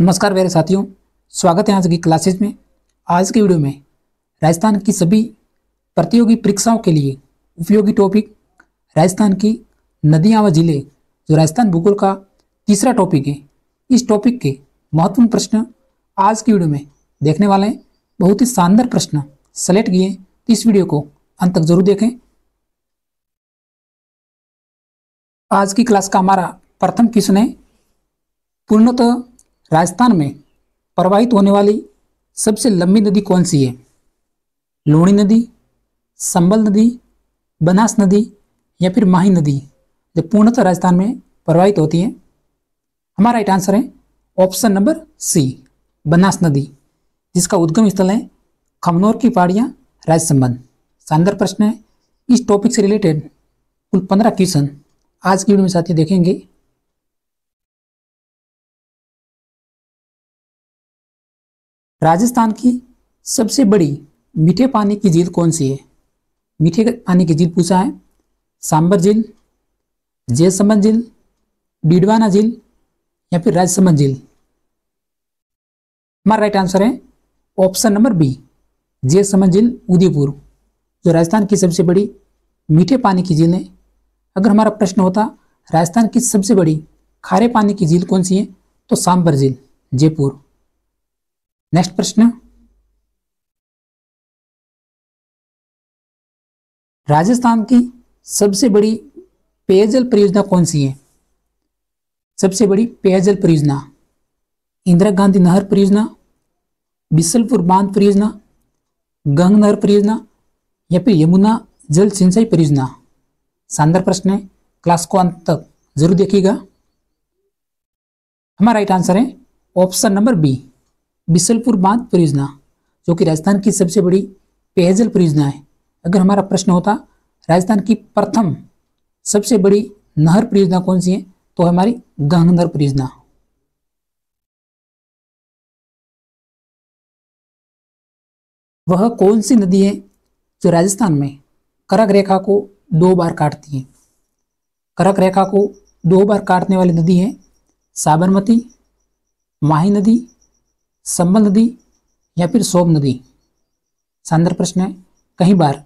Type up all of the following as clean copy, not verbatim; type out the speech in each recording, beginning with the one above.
नमस्कार मेरे साथियों, स्वागत है आज की क्लासेज में। आज की वीडियो में राजस्थान की सभी प्रतियोगी परीक्षाओं के लिए उपयोगी टॉपिक राजस्थान की नदियां व जिले, जो राजस्थान भूगोल का तीसरा टॉपिक है, इस टॉपिक के महत्वपूर्ण प्रश्न आज की वीडियो में देखने वाले हैं। बहुत ही शानदार प्रश्न सेलेक्ट किए, तो इस वीडियो को अंत तक जरूर देखें। आज की क्लास का हमारा प्रथम क्वेश्चन है, पूर्णतः राजस्थान में प्रवाहित होने वाली सबसे लंबी नदी कौन सी है? लूणी नदी, संबल नदी, बनास नदी या फिर माही नदी, जो पूर्णतः राजस्थान में प्रवाहित होती है। हमारा राइट आंसर है ऑप्शन नंबर सी, बनास नदी, जिसका उद्गम स्थल है खमनोर की पहाड़ियां, राजसमंद। शानदार प्रश्न है। इस टॉपिक से रिलेटेड कुल 15 क्वेश्चन आज की वीडियो में साथियों देखेंगे। राजस्थान की सबसे बड़ी मीठे पानी की झील कौन सी है? मीठे पानी की झील पूछा है। सांबर झील, जयसमंद झील, डीडवाना झील या फिर राजसमंद झील। हमारा राइट आंसर है ऑप्शन नंबर बी, जयसमंद झील, उदयपुर, जो राजस्थान की सबसे बड़ी मीठे पानी की झील है। अगर हमारा प्रश्न होता राजस्थान की सबसे बड़ी खारे पानी की झील कौन सी है, तो सांबर झील, जयपुर। नेक्स्ट प्रश्न, राजस्थान की सबसे बड़ी पेयजल परियोजना कौन सी है? सबसे बड़ी पेयजल परियोजना, इंदिरा गांधी नहर परियोजना, बिसलपुर बांध परियोजना, गंग नहर परियोजना या फिर यमुना जल सिंचाई परियोजना। शानदार प्रश्न है, क्लास को अंत तक जरूर देखिएगा। हमारा राइट आंसर है ऑप्शन नंबर बी, बिसलपुर बांध परियोजना, जो कि राजस्थान की सबसे बड़ी पेयजल परियोजना है। अगर हमारा प्रश्न होता राजस्थान की प्रथम सबसे बड़ी नहर परियोजना कौन सी है, तो हमारी गंग नहर परियोजना। वह कौन सी नदी है जो राजस्थान में कर्क रेखा को 2 बार काटती है? कर्क रेखा को 2 बार काटने वाली नदी है साबरमती, माही नदी, संबल नदी या फिर सोम नदी। शानदार प्रश्न है। कई बार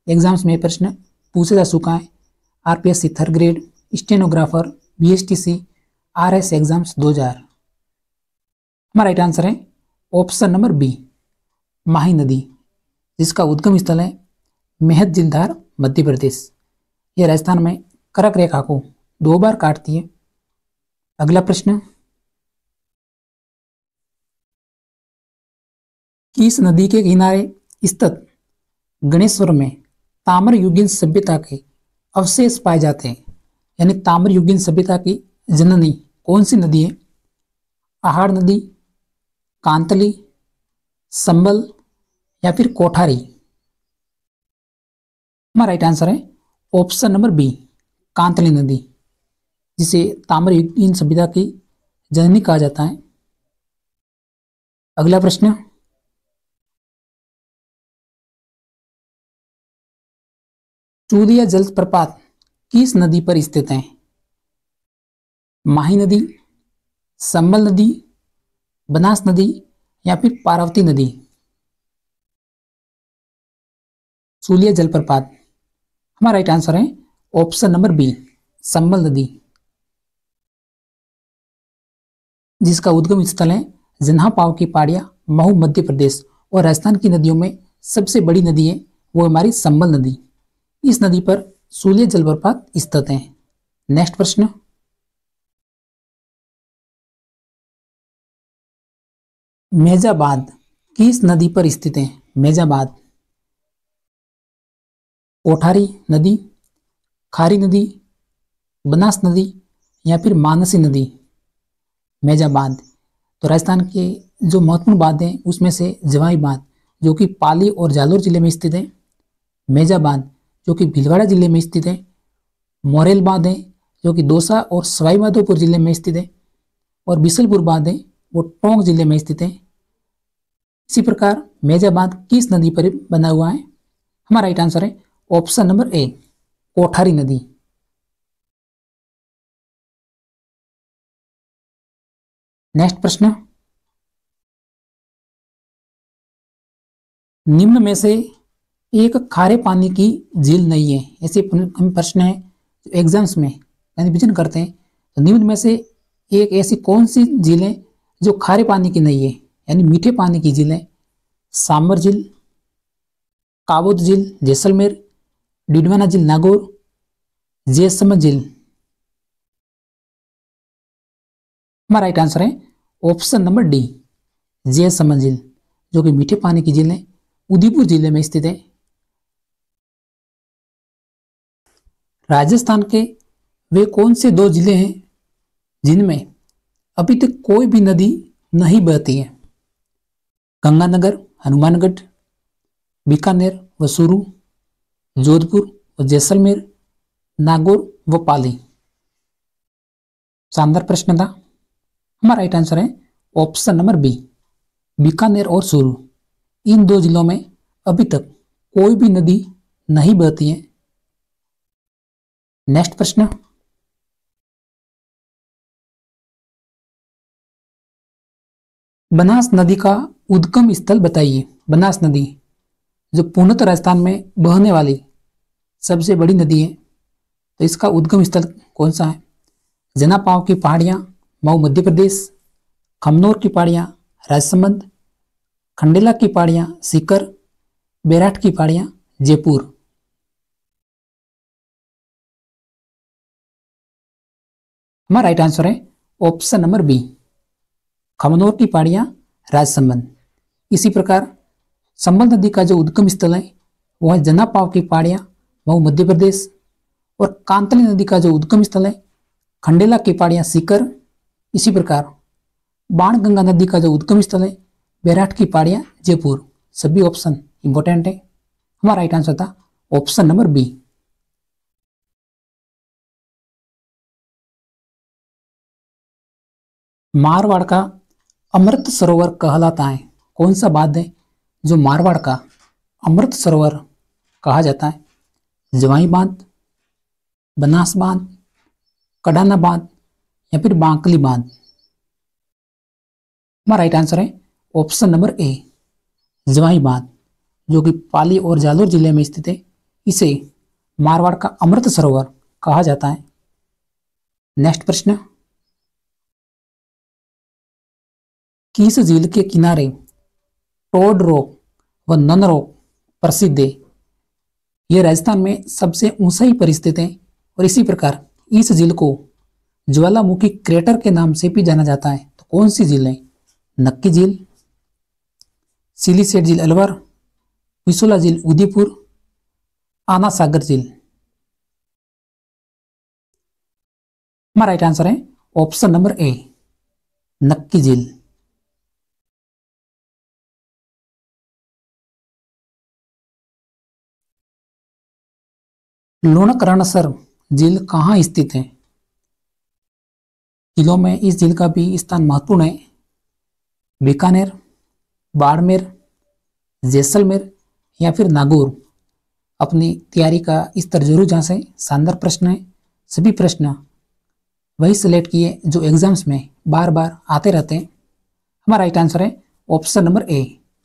एग्जाम्स में प्रश्न पूछे जा चुका है। RPSC third grade, stenographer, BSTC, RS exams 2000। हमारा राइट आंसर है ऑप्शन नंबर बी, माही नदी, जिसका उद्गम स्थल है मेहत जिलधार, मध्य प्रदेश। यह राजस्थान में कर्क रेखा को 2 बार काटती है। अगला प्रश्न, किस नदी के किनारे स्थित गणेश्वर में ताम्रयुगीन सभ्यता के अवशेष पाए जाते हैं? यानी ताम्रयुगीन सभ्यता की जननी कौन सी नदी है? आहार नदी, कांतली, संबल या फिर कोठारी। हमारा राइट आंसर है ऑप्शन नंबर बी, कांतली नदी, जिसे ताम्रयुगीन सभ्यता की जननी कहा जाता है। अगला प्रश्न, चूदिया जलप्रपात किस नदी पर स्थित है? माही नदी, संबल नदी, बनास नदी या फिर पार्वती नदी। चूलिया जलप्रपात, हमारा राइट आंसर है ऑप्शन नंबर बी, संबल नदी, जिसका उद्गम स्थल है जन्हा पाव की पहाड़ियां, महू, मध्य प्रदेश। और राजस्थान की नदियों में सबसे बड़ी नदी है वो हमारी संबल नदी। इस नदी पर सूलिया जलप्रपात स्थित है। नेक्स्ट प्रश्न, मेजा बांध किस नदी पर स्थित है? मेजा बांध, कोठारी नदी, खारी नदी, बनास नदी या फिर मानसी नदी। मेजा बांध, तो राजस्थान के जो महत्वपूर्ण बांध हैं उसमें से जवाई बांध, जो कि पाली और जालोर जिले में स्थित है। मेजा बांध, जो कि भीलवाड़ा जिले में स्थित है। मोरेल बांध है, जो कि दौसा और सवाई माधोपुर जिले में स्थित है। और बिसलपुर बांध है, वो टोंक जिले में स्थित है। इसी प्रकार मेजा बांध किस नदी पर बना हुआ है? हमारा राइट आंसर है ऑप्शन नंबर ए, कोठारी नदी। नेक्स्ट प्रश्न, निम्न में से एक खारे पानी की झील नहीं है। ऐसे प्रश्न है एग्जाम्स में विजन करते हैं। तो निम्न में से एक ऐसी कौन सी झील है जो खारे पानी की नहीं है, यानी मीठे पानी की झील है? सांबर झील, काबोद झील जैसलमेर, डिडवाना झील नागौर, जैसमंद झील। हमारा राइट आंसर है ऑप्शन नंबर डी, जैसमंद झील, जो कि मीठे पानी की झील है, उदयपुर जिले में स्थित है। राजस्थान के वे कौन से दो जिले हैं जिनमें अभी तक कोई भी नदी नहीं बहती है? गंगानगर हनुमानगढ़, बीकानेर व चूरू, जोधपुर व जैसलमेर, नागौर व पाली। शानदार प्रश्न था। हमारा राइट आंसर है ऑप्शन नंबर बी, बीकानेर और चूरू। इन दो जिलों में अभी तक कोई भी नदी नहीं बहती है। नेक्स्ट प्रश्न, बनास नदी का उद्गम स्थल बताइए। बनास नदी जो पूर्णतः राजस्थान में बहने वाली सबसे बड़ी नदी है, तो इसका उद्गम स्थल कौन सा है? जनापाव की पहाड़ियां मऊ मध्य प्रदेश, खमनोर की पहाड़ियां राजसमंद, खंडेला की पहाड़ियां सीकर, बेराट की पहाड़ियां जयपुर। हमारा राइट आंसर है ऑप्शन नंबर बी, खमनोर की पहाड़ियां राजसमंद। इसी प्रकार संबल नदी का जो उद्गम स्थल है वह है जनापाव की पहाड़ियां मऊ मध्य प्रदेश, और कांतली नदी का जो उद्गम स्थल है खंडेला की पहाड़ियां सीकर। इसी प्रकार बाणगंगा नदी का जो उद्गम स्थल है बेराट की पहाड़ियां जयपुर। सभी ऑप्शन इंपॉर्टेंट है। हमारा राइट आंसर था ऑप्शन नंबर बी। मारवाड़ का अमृत सरोवर कहलाता है। कौन सा बांध है जो मारवाड़ का अमृत सरोवर कहा जाता है? जवाई बांध, बनास बांध, कडाना बांध या फिर बांकली बांध। हमारा राइट आंसर है ऑप्शन नंबर ए, जवाई बांध, जो कि पाली और जालोर जिले में स्थित है। इसे मारवाड़ का अमृत सरोवर कहा जाता है। नेक्स्ट प्रश्न, किस झील के किनारे टोड रॉक व नन रॉक प्रसिद्ध है? यह राजस्थान में सबसे ऊंचाई पर स्थित है, और इसी प्रकार इस झील को ज्वालामुखी क्रेटर के नाम से भी जाना जाता है। तो कौन सी झील है? नक्की झील, सिलीसेट झील अलवर, विसोला झील उदयपुर, आना सागर झील। हमारा राइट आंसर है ऑप्शन नंबर ए, नक्की झील। लोणकरणसर झील कहाँ स्थित है? जिलों में इस झील का भी स्थान महत्वपूर्ण है। बीकानेर, बाड़मेर, जैसलमेर या फिर नागौर। अपनी तैयारी का स्तर जरूर जांचें। शानदार प्रश्न है। सभी प्रश्न वही सिलेक्ट किए जो एग्जाम्स में बार बार आते रहते हैं। हमारा राइट आंसर है option number A,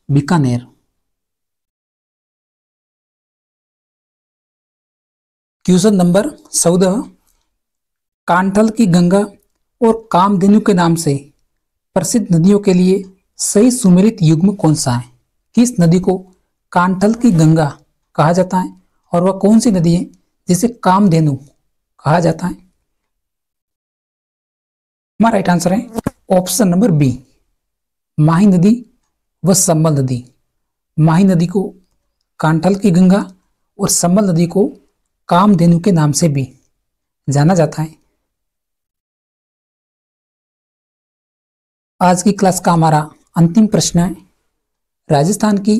Bikaner. Question number 14, Kanthal की गंगा और कामधेनु के नाम से प्रसिद्ध नदियों के लिए सही सुमेलित युग्म कौन सा है? किस नदी को कांठल की गंगा कहा जाता है और वह कौन सी नदी है जिसे कामधेनु कहा जाता है? हमारा राइट आंसर है ऑप्शन नंबर बी, माही नदी व संबल नदी। माही नदी को कांठल की गंगा और संबल नदी को कामधेनु के नाम से भी जाना जाता है। आज की क्लास का हमारा अंतिम प्रश्न है, राजस्थान की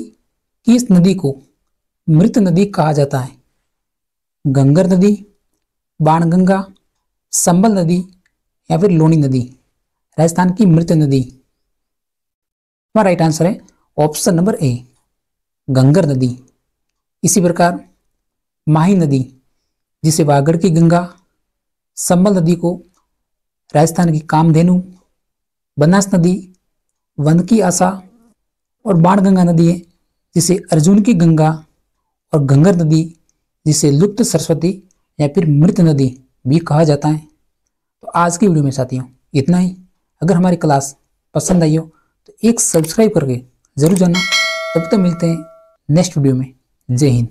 किस नदी को मृत नदी कहा जाता है? गंगर नदी, बाणगंगा, संबल नदी या फिर लोनी नदी। राजस्थान की मृत नदी। हमारा राइट आंसर है ऑप्शन नंबर ए, गंगर नदी। इसी प्रकार माही नदी जिसे वागड़ की गंगा, संबल नदी को राजस्थान की कामधेनु बनास नदी वन की आशा और बाणगंगा नदी है जिसे अर्जुन की गंगा, और घंगर नदी जिसे लुप्त सरस्वती या फिर मृत नदी भी कहा जाता है। तो आज की वीडियो में साथियों इतना ही। अगर हमारी क्लास पसंद आई हो तो एक सब्सक्राइब करके जरूर जाना। तब तक मिलते हैं नेक्स्ट वीडियो में। जय हिंद।